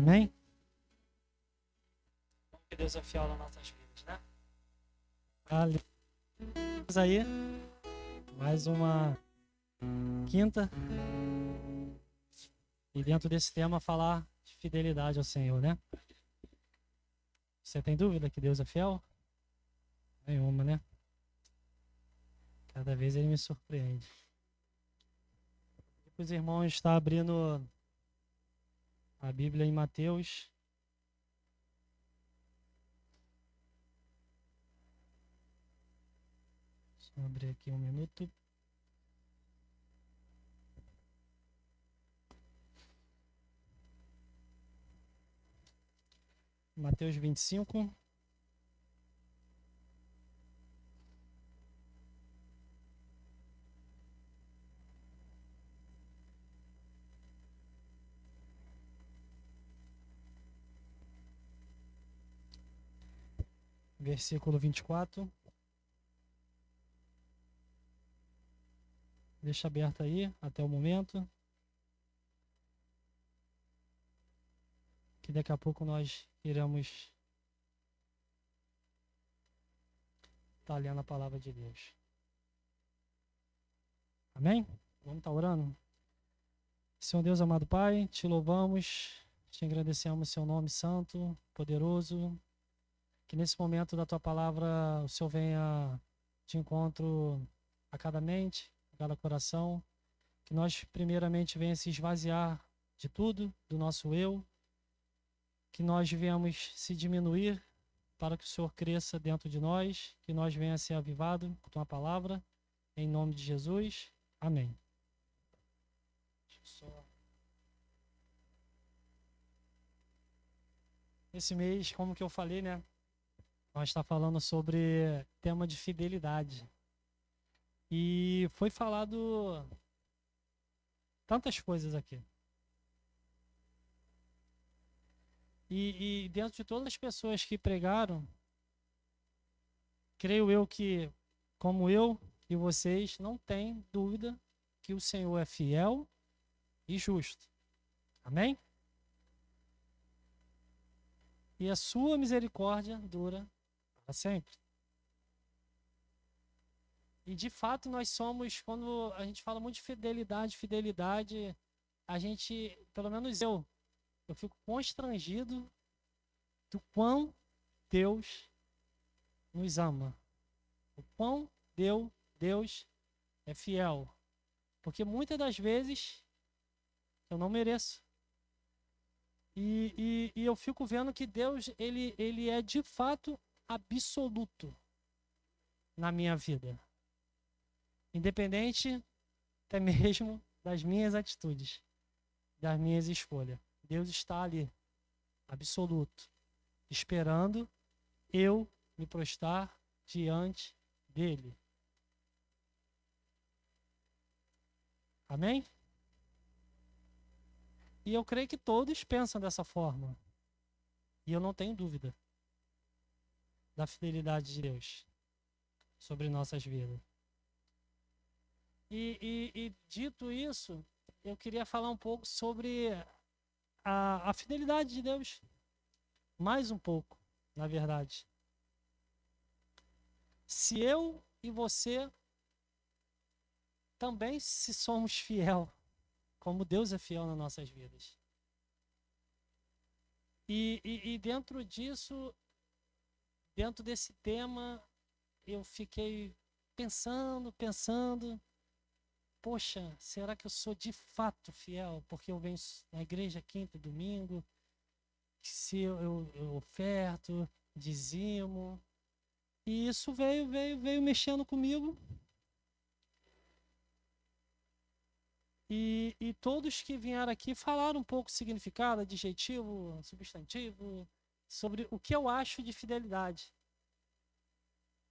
Amém? Que Deus é fiel nas nossas vidas, né? Aleluia. Aí, mais uma quinta. E dentro desse tema falar de fidelidade ao Senhor, né? Você tem dúvida que Deus é fiel? Nenhuma, né? Cada vez ele me surpreende. Os irmãos estão abrindo a Bíblia em Mateus. Deixa eu abrir aqui um minuto. Mateus 25. Versículo 24. Deixa aberto aí até o momento. Que daqui a pouco nós iremos estar lendo a palavra de Deus. Amém? Vamos estar orando? Senhor Deus, amado Pai, te louvamos, te agradecemos seu nome santo, poderoso. Que nesse momento da tua palavra o Senhor venha de encontro a cada mente, a cada coração. Que nós primeiramente venha se esvaziar de tudo, do nosso eu. Que nós venhamos se diminuir para que o Senhor cresça dentro de nós. Que nós venha ser avivado com tua palavra. Em nome de Jesus. Amém. Esse mês, como que eu falei, né? Nós está falando sobre tema de fidelidade. E foi falado tantas coisas aqui. E dentro de todas as pessoas que pregaram, creio eu que, como eu e vocês, não tem dúvida que o Senhor é fiel e justo. Amém? E a sua misericórdia dura para sempre. E de fato nós somos, quando a gente fala muito de fidelidade, a gente, pelo menos eu fico constrangido do quão Deus nos ama. O quão Deus é fiel. Porque muitas das vezes eu não mereço. E eu fico vendo que Deus, ele é de fato absoluto na minha vida. Independente até mesmo das minhas atitudes, das minhas escolhas. Deus está ali, absoluto, esperando eu me prostrar diante dele. Amém? E eu creio que todos pensam dessa forma. E eu não tenho dúvida da fidelidade de Deus sobre nossas vidas. E dito isso, eu queria falar um pouco sobre a fidelidade de Deus. Mais um pouco, na verdade. Se eu e você também se somos fiel, como Deus é fiel nas nossas vidas. E dentro disso, dentro desse tema, eu fiquei pensando, poxa, será que eu sou de fato fiel? Porque eu venho na igreja quinta e domingo, se eu oferto, dizimo. E isso veio mexendo comigo. E todos que vieram aqui falaram um pouco significado, adjetivo, substantivo, sobre o que eu acho de fidelidade.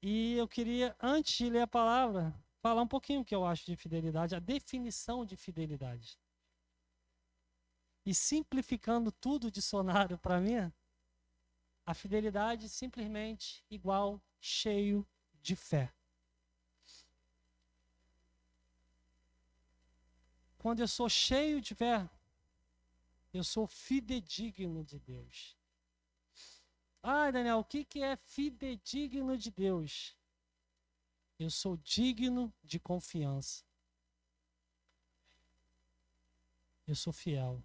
E eu queria, antes de ler a palavra, falar um pouquinho o que eu acho de fidelidade, a definição de fidelidade. E simplificando tudo o dicionário para mim, a fidelidade simplesmente igual cheio de fé. Quando eu sou cheio de fé, Eu sou fidedigno de Deus. Ah, Daniel, o que é fidedigno de Deus? Eu sou digno de confiança. Eu sou fiel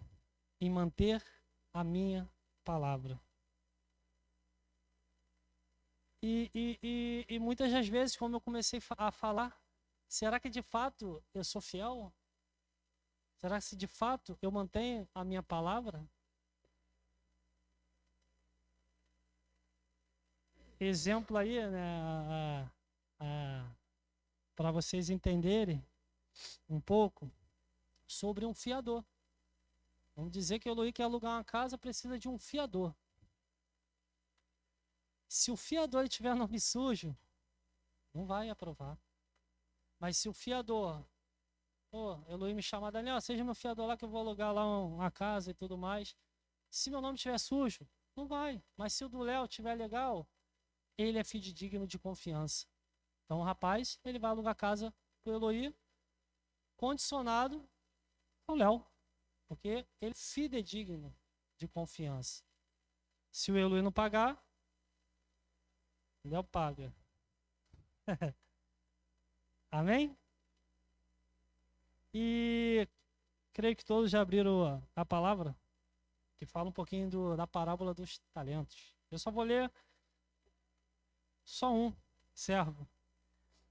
em manter a minha palavra. E muitas das vezes, como eu comecei a falar, será que de fato eu sou fiel? Será que de fato eu mantenho a minha palavra? Exemplo aí, né, para vocês entenderem um pouco sobre um fiador. Vamos dizer que o Eloy quer alugar uma casa, precisa de um fiador. Se o fiador tiver nome sujo, não vai aprovar. Mas se o fiador, Eloy me chama, Daniel, seja meu fiador lá que eu vou alugar lá uma casa e tudo mais. Se meu nome estiver sujo, não vai. Mas se o do Léo estiver legal, ele é fidedigno de confiança. Então o rapaz, ele vai alugar casa pro Eloy, condicionado ao Léo. Porque ele é fidedigno de confiança. Se o Eloy não pagar, o Léo paga. Amém? E creio que todos já abriram a palavra, que fala um pouquinho da parábola dos talentos. Eu só vou ler só um servo,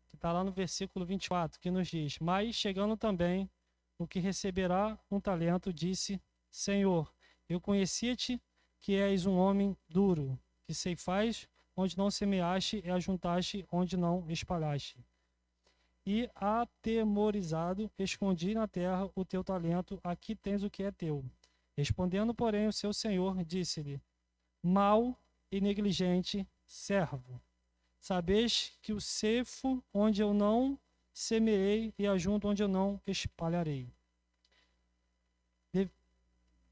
que está lá no versículo 24, que nos diz: Mas chegando também o que receberá um talento, disse: Senhor, eu conhecia-te que és um homem duro, que ceifais onde não semeaste e ajuntaste onde não espalhaste. E, atemorizado, escondi na terra o teu talento, aqui tens o que é teu. Respondendo, porém, o seu senhor disse-lhe: Mau e negligente servo, sabeis que o ceifo onde eu não semeei e ajunto onde eu não espalharei.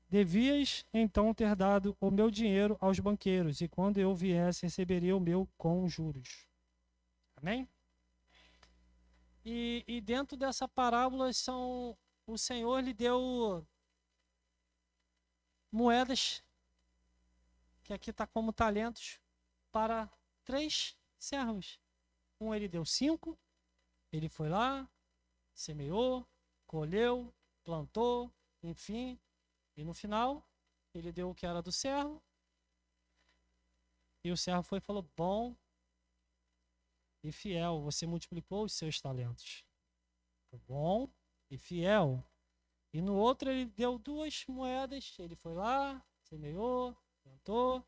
Devias então ter dado o meu dinheiro aos banqueiros, e quando eu viesse, receberia o meu com juros. Amém? E dentro dessa parábola, o Senhor lhe deu moedas, que aqui está como talentos, para 3 servos. Um ele deu 5, ele foi lá, semeou, colheu, plantou, enfim, e no final, ele deu o que era do servo, e o servo foi e falou: Bom e fiel, você multiplicou os seus talentos. Bom e fiel. E no outro ele deu 2 moedas, ele foi lá, semeou, plantou,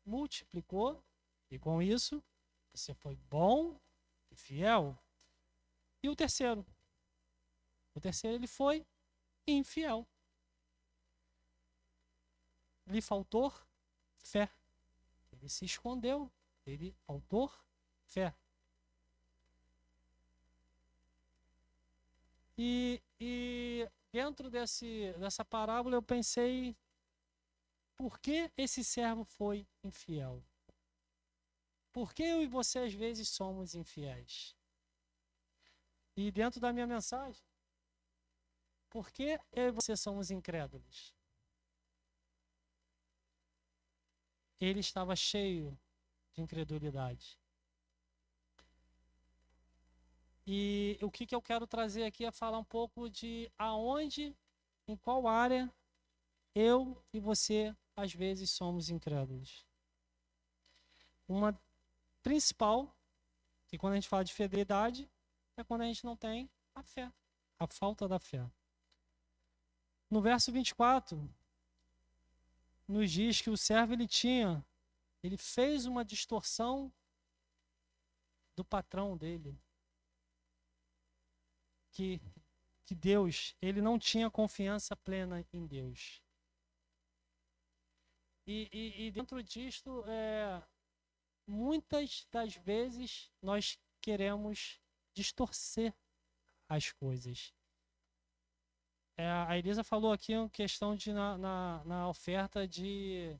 multiplicou, e com isso você foi bom e fiel. E o terceiro? O terceiro ele foi infiel. Lhe faltou fé. Ele se escondeu. Ele faltou fé. E dentro dessa parábola eu pensei: por que esse servo foi infiel? Por que eu e você às vezes somos infiéis? E dentro da minha mensagem, por que eu e você somos incrédulos? Ele estava cheio de incredulidade. E o que eu quero trazer aqui é falar um pouco de aonde, em qual área eu e você às vezes somos incrédulos. Uma principal, que quando a gente fala de fidelidade, é quando a gente não tem a fé, a falta da fé. No verso 24, nos diz que o servo ele fez uma distorção do patrão dele. Que Deus, ele não tinha confiança plena em Deus. E dentro disto, muitas das vezes nós queremos distorcer as coisas. A Elisa falou aqui uma questão de na oferta de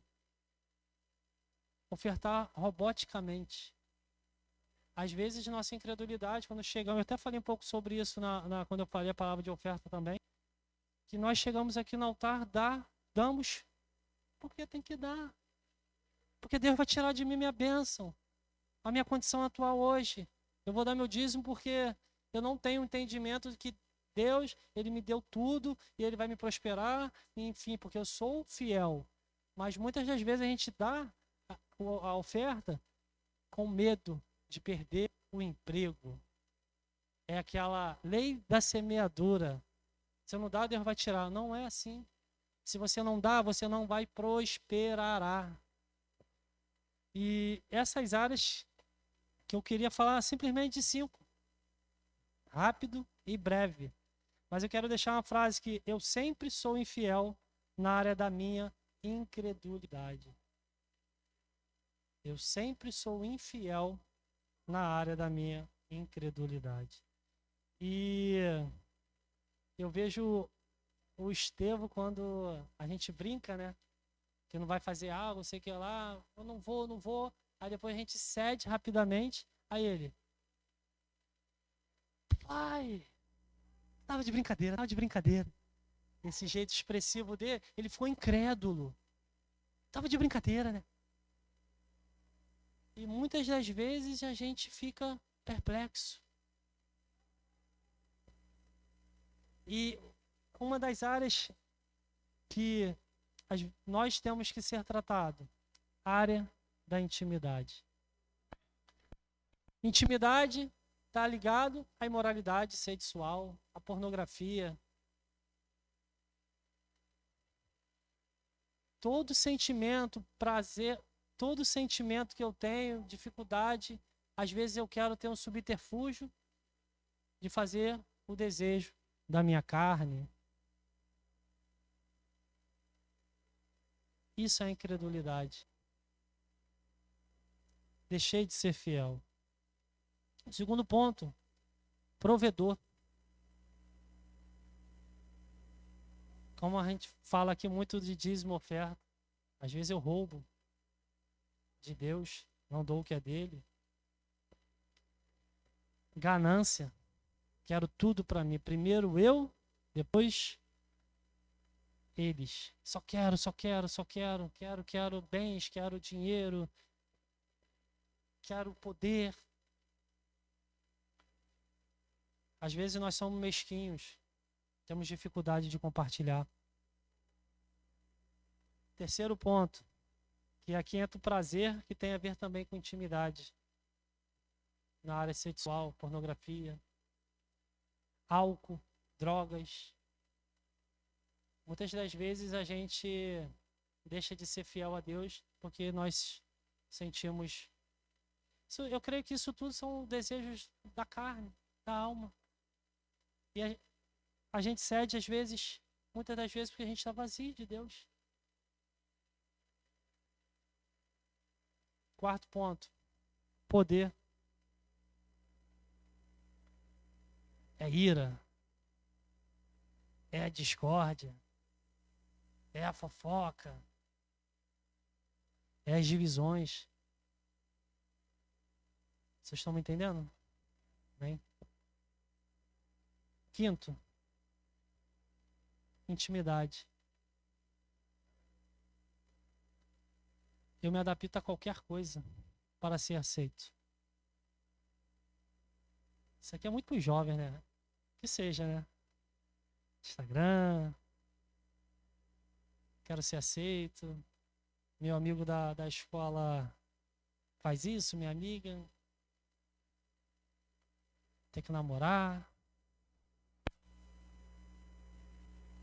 ofertar roboticamente. Às vezes, nossa incredulidade, quando chegamos, eu até falei um pouco sobre isso quando eu falei a palavra de oferta também. que nós chegamos aqui no altar, damos, porque tem que dar. Porque Deus vai tirar de mim minha bênção, a minha condição atual hoje. Eu vou dar meu dízimo porque eu não tenho entendimento de que Deus, Ele me deu tudo e Ele vai me prosperar, enfim, porque eu sou fiel. Mas muitas das vezes a gente dá a oferta com medo de perder o emprego. É aquela lei da semeadura. Se não dá, Deus vai tirar. Não é assim. Se você não dá, você não vai prosperar. E essas áreas que eu queria falar simplesmente de 5. Rápido e breve. Mas eu quero deixar uma frase que eu sempre sou infiel na área da minha incredulidade. Eu sempre sou infiel na área da minha incredulidade. E eu vejo o Estevão quando a gente brinca, né? Que não vai fazer algo, não sei o que lá, eu não vou. Aí depois a gente cede rapidamente. Aí ele, pai, tava de brincadeira. Esse jeito expressivo dele, ele ficou incrédulo. Tava de brincadeira, né? E muitas das vezes a gente fica perplexo. E uma das áreas que nós temos que ser tratado, área da intimidade. Intimidade está ligado à imoralidade sexual, à pornografia. Todo sentimento, prazer, todo sentimento que eu tenho, dificuldade, às vezes eu quero ter um subterfúgio de fazer o desejo da minha carne. Isso é incredulidade. Deixei de ser fiel. Segundo ponto, provedor. Como a gente fala aqui muito de dízimo oferta, às vezes eu roubo de Deus, não dou o que é dele. Ganância, quero tudo para mim. Primeiro eu, depois eles. Só quero bens, quero dinheiro, quero poder. Às vezes nós somos mesquinhos, temos dificuldade de compartilhar. Terceiro ponto, que aqui entra o prazer, que tem a ver também com intimidade. Na área sexual, pornografia, álcool, drogas. Muitas das vezes a gente deixa de ser fiel a Deus porque nós sentimos... Eu creio que isso tudo são desejos da carne, da alma. E a gente cede às vezes, muitas das vezes, porque a gente está vazio de Deus. Quarto ponto, poder. É ira, é a discórdia, é a fofoca, é as divisões. Vocês estão me entendendo? Bem. Quinto, intimidade. Eu me adapto a qualquer coisa para ser aceito. Isso aqui é muito para os jovens, né? Que seja, né? Instagram, quero ser aceito. Meu amigo da escola faz isso, minha amiga. Tem que namorar.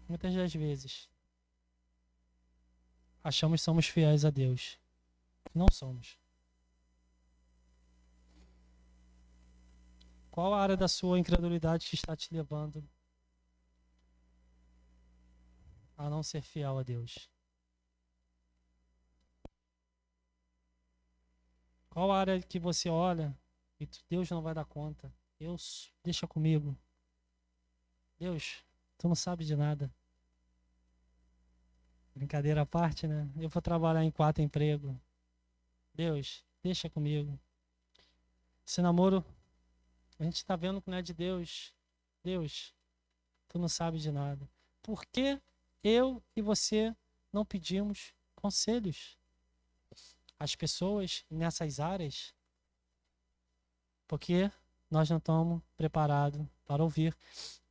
Muitas das vezes achamos que somos fiéis a Deus. Não somos. Qual a área da sua incredulidade que está te levando a não ser fiel a Deus? Qual a área que você olha e Deus não vai dar conta? Deus, deixa comigo. Deus, tu não sabe de nada. Brincadeira à parte, né? Eu vou trabalhar em 4 empregos. Deus, deixa comigo. Esse namoro, a gente está vendo que não é de Deus. Deus, tu não sabe de nada. por que eu e você não pedimos conselhos às pessoas nessas áreas? Porque nós não estamos preparados para ouvir.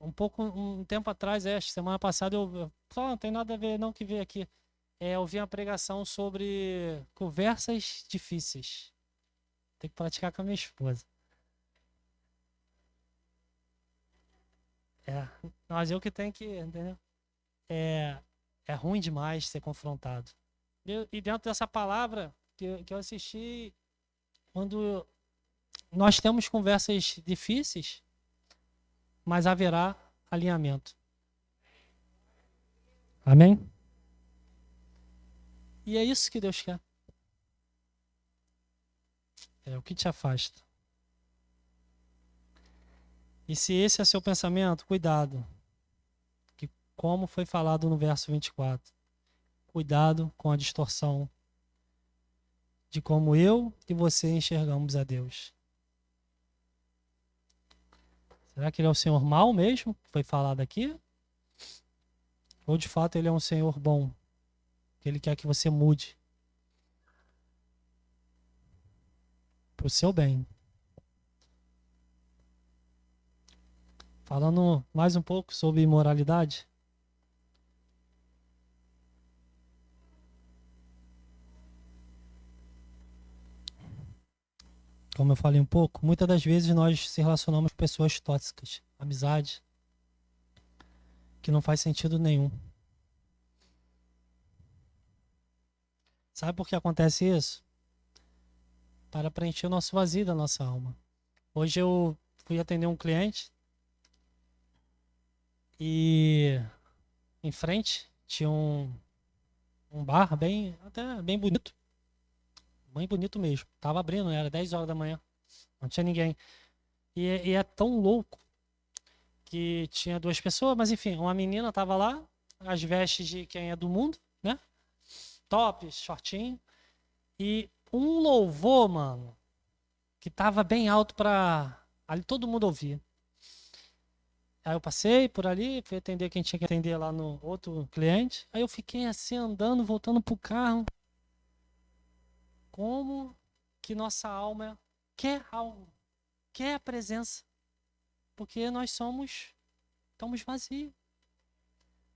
Um tempo atrás, semana passada, só não tem nada a ver não que veio aqui. Eu vi uma pregação sobre conversas difíceis. Tem que praticar com a minha esposa. Mas eu que tenho que, entendeu? É, é ruim demais ser confrontado. E dentro dessa palavra que eu assisti, quando nós temos conversas difíceis, mas haverá alinhamento. Amém? E é isso que Deus quer. É o que te afasta. E se esse é seu pensamento, cuidado. Que como foi falado no verso 24, cuidado com a distorção de como eu e você enxergamos a Deus. Será que ele é o Senhor mau mesmo, que foi falado aqui? Ou de fato ele é um Senhor bom, que ele quer que você mude para o seu bem? Falando mais um pouco sobre imoralidade. Como eu falei um pouco, muitas das vezes nós se relacionamos com pessoas tóxicas, amizade, que não faz sentido nenhum. Sabe por que acontece isso? Para preencher o nosso vazio da nossa alma. Hoje eu fui atender um cliente e em frente tinha um bar até bem bonito mesmo. Tava abrindo, né? Era 10 horas da manhã, não tinha ninguém. E é tão louco que tinha duas pessoas, mas enfim, uma menina tava lá, as vestes de quem é do mundo, né? Top, shortinho. E um louvor, mano, que tava bem alto pra ali todo mundo ouvir. Aí eu passei por ali, fui atender quem tinha que atender lá no outro cliente. Aí eu fiquei assim andando, voltando pro carro. Como que nossa alma quer algo, quer a presença, porque nós estamos vazios.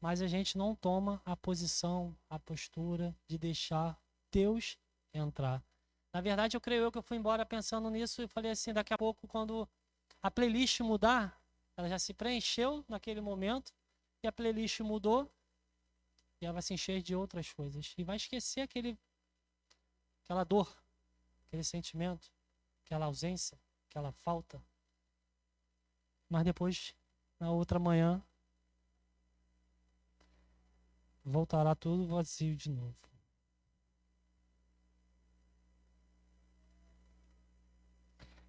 Mas a gente não toma a posição, a postura de deixar Deus entrar. Na verdade, eu creio que eu fui embora pensando nisso e falei assim, daqui a pouco, quando a playlist mudar, ela já se preencheu naquele momento, e a playlist mudou, e ela vai se encher de outras coisas. E vai esquecer aquela dor, aquele sentimento, aquela ausência, aquela falta. Mas depois, na outra manhã, voltará tudo vazio de novo.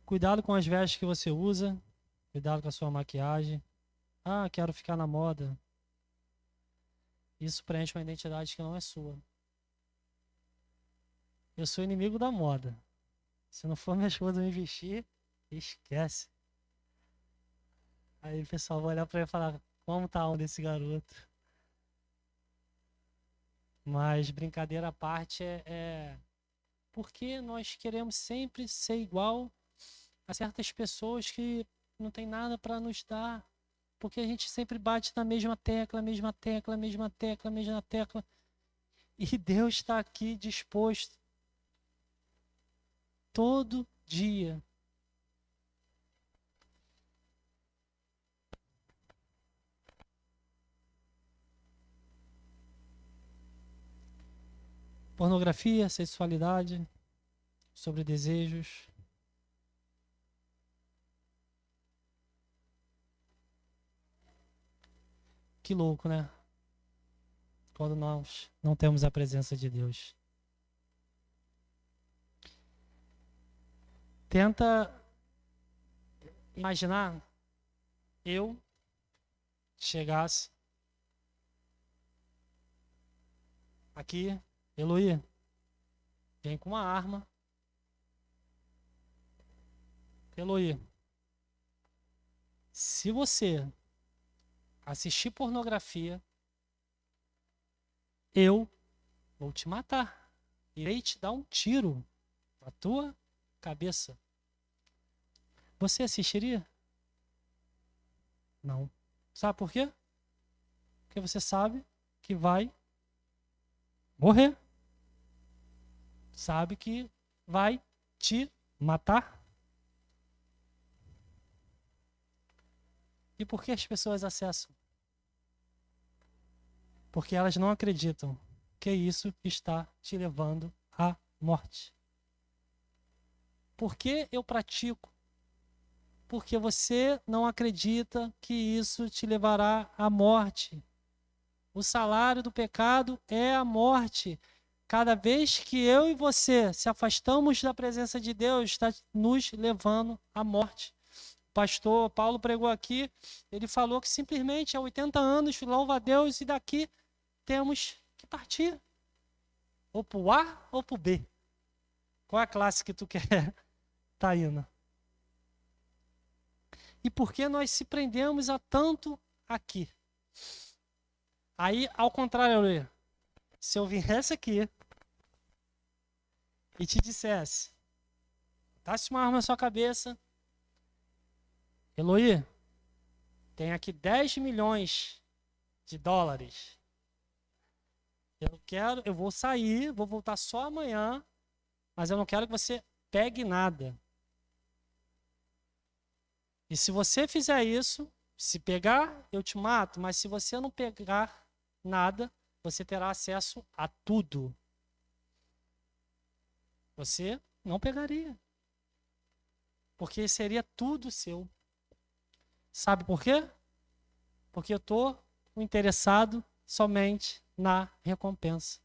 Cuidado com as vestes que você usa. Cuidado com a sua maquiagem. Ah, quero ficar na moda. Isso preenche uma identidade que não é sua. Eu sou inimigo da moda. Se não for minha esposa me vestir, esquece. Aí o pessoal vai olhar pra mim e falar, como tá a onda desse garoto? Mas brincadeira à parte porque nós queremos sempre ser igual a certas pessoas que não tem nada para nos dar. Porque a gente sempre bate na mesma tecla, mesma tecla, mesma tecla, mesma tecla. E Deus está aqui disposto todo dia. Pornografia, sexualidade, sobre desejos. Que louco, né? Quando nós não temos a presença de Deus. Tenta imaginar eu chegasse aqui, Eloí, vem com uma arma. Eloí, se você assistir pornografia, eu vou te matar. Irei te dar um tiro na tua cabeça. Você assistiria? Não. Sabe por quê? Porque você sabe que vai morrer. Sabe que vai te matar. E por que as pessoas acessam? Porque elas não acreditam que isso está te levando à morte. Por que eu pratico? Porque você não acredita que isso te levará à morte. O salário do pecado é a morte. Cada vez que eu e você se afastamos da presença de Deus, está nos levando à morte. O pastor Paulo pregou aqui, ele falou que simplesmente há 80 anos, louva a Deus, e daqui temos que partir. Ou para o A ou para o B. Qual é a classe que tu quer estar indo? E por que nós se prendemos a tanto aqui? Aí, ao contrário, se eu viesse aqui e te dissesse, botasse uma arma na sua cabeça, Eloy, tem aqui 10 milhões de dólares. Eu vou sair, vou voltar só amanhã, mas eu não quero que você pegue nada. E se você fizer isso, se pegar, eu te mato, mas se você não pegar nada, você terá acesso a tudo. Você não pegaria. Porque seria tudo seu. Sabe por quê? Porque eu estou interessado somente na recompensa.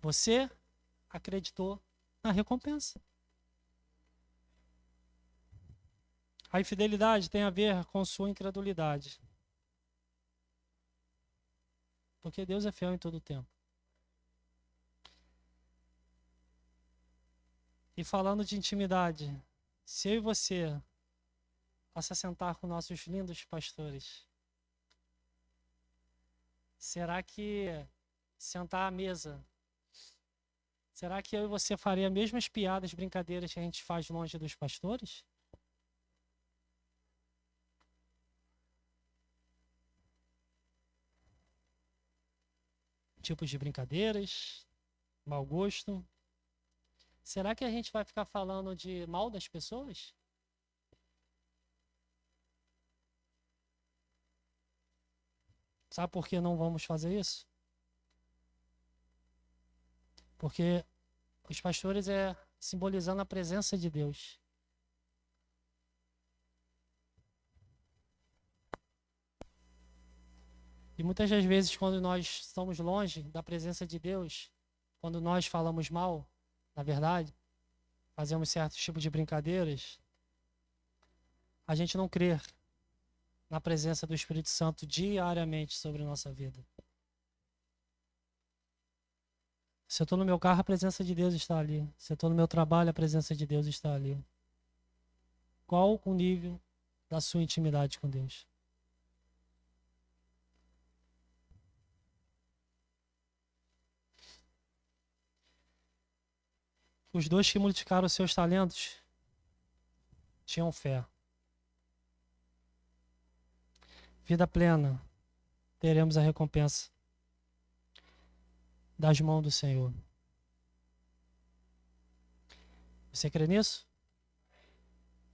Você acreditou na recompensa. A infidelidade tem a ver com sua incredulidade. Porque Deus é fiel em todo o tempo. E falando de intimidade, se eu e você possa sentar com nossos lindos pastores, será que sentar à mesa, será que eu e você faria as mesmas piadas, brincadeiras que a gente faz longe dos pastores? Tipos de brincadeiras, mau gosto. Será que a gente vai ficar falando de mal das pessoas? Sabe por que não vamos fazer isso? Porque os pastores é simbolizando a presença de Deus. E muitas das vezes, quando nós estamos longe da presença de Deus, quando nós falamos mal, na verdade, fazemos certos tipos de brincadeiras, a gente não crê na presença do Espírito Santo diariamente sobre a nossa vida. Se eu estou no meu carro, a presença de Deus está ali. Se eu estou no meu trabalho, a presença de Deus está ali. Qual o nível da sua intimidade com Deus? Os dois que multiplicaram os seus talentos tinham fé. Vida plena, teremos a recompensa das mãos do Senhor. Você crê nisso?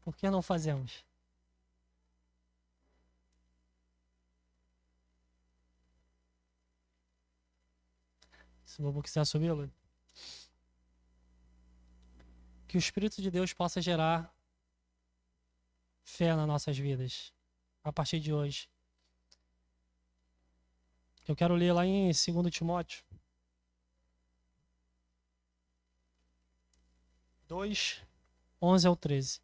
Por que não fazemos? Se o lobo quiser subir, Lu. Que o Espírito de Deus possa gerar fé nas nossas vidas a partir de hoje. Eu quero ler lá em 2 Timóteo 2, 11 ao 13.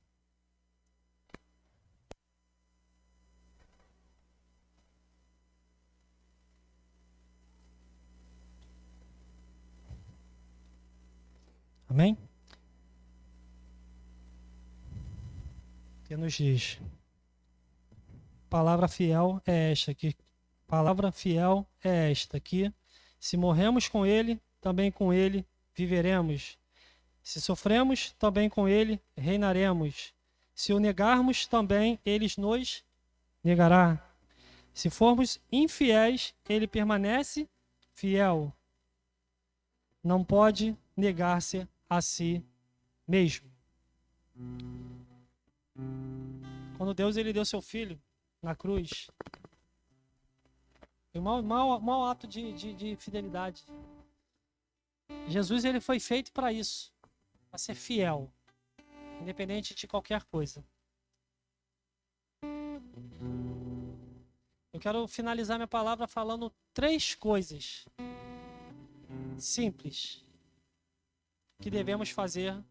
Amém? Que nos diz: palavra fiel é esta, que palavra fiel é esta aqui. Se morremos com ele, também com ele viveremos. Se sofremos, também com ele reinaremos. Se o negarmos, também ele nos negará. Se formos infiéis, ele permanece fiel. Não pode negar-se a si mesmo. Quando Deus ele deu seu filho na cruz, foi um mau ato de fidelidade. Jesus ele foi feito para isso, para ser fiel, independente de qualquer coisa. Eu quero finalizar minha palavra falando 3 coisas simples que devemos fazer,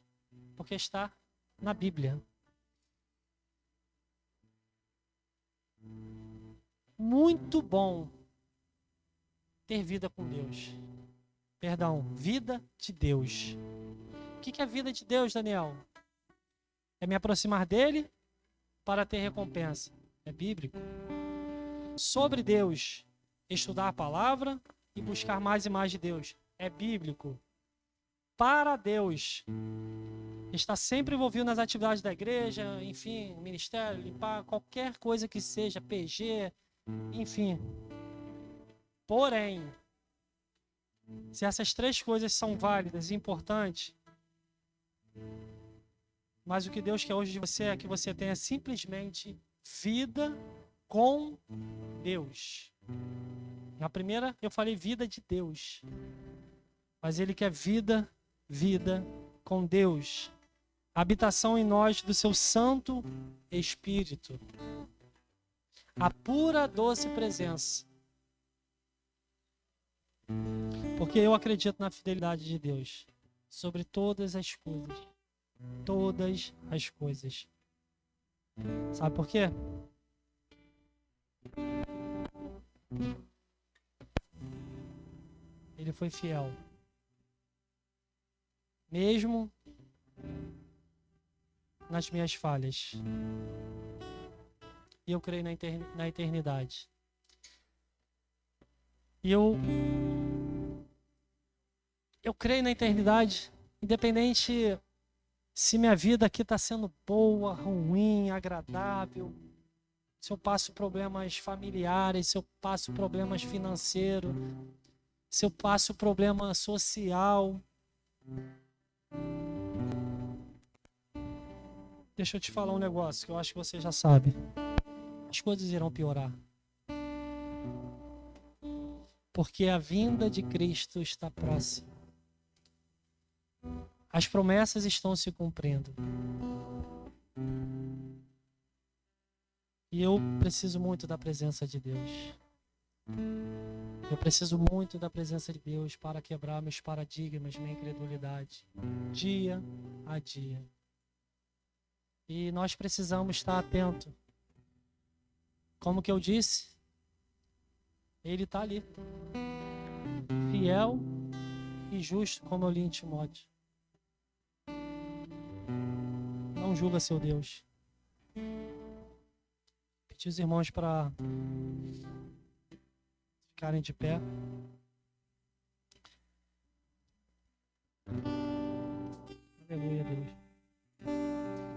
porque está na Bíblia. Muito bom ter vida com Deus. Perdão, vida de Deus. O que é vida de Deus, Daniel? É me aproximar dele para ter recompensa. É bíblico. Sobre Deus, estudar a palavra e buscar mais e mais de Deus. É bíblico. Para Deus, está sempre envolvido nas atividades da igreja, enfim, ministério, limpar, qualquer coisa que seja, PG, enfim. Porém, se essas 3 coisas são válidas e importantes, mas o que Deus quer hoje de você é que você tenha simplesmente vida com Deus. Na primeira eu falei vida de Deus, mas Ele quer vida com Deus. Habitação em nós do seu Santo Espírito. A pura, doce presença. Porque eu acredito na fidelidade de Deus sobre todas as coisas. Todas as coisas. Sabe por quê? Ele foi fiel. Mesmo nas minhas falhas. E eu creio na eternidade. E eu creio na eternidade, independente se minha vida aqui está sendo boa, ruim, agradável, se eu passo problemas familiares, se eu passo problemas financeiros, se eu passo problema social. Deixa eu te falar um negócio que eu acho que você já sabe. As coisas irão piorar. Porque a vinda de Cristo está próxima. As promessas estão se cumprindo. E eu preciso muito da presença de Deus. Eu preciso muito da presença de Deus para quebrar meus paradigmas, minha incredulidade, dia a dia. E nós precisamos estar atentos. Como que eu disse, Ele está ali. Fiel e justo, como eu li em Timóteo. Não julga seu Deus. Pedi os irmãos para ficarem de pé. Aleluia, Deus.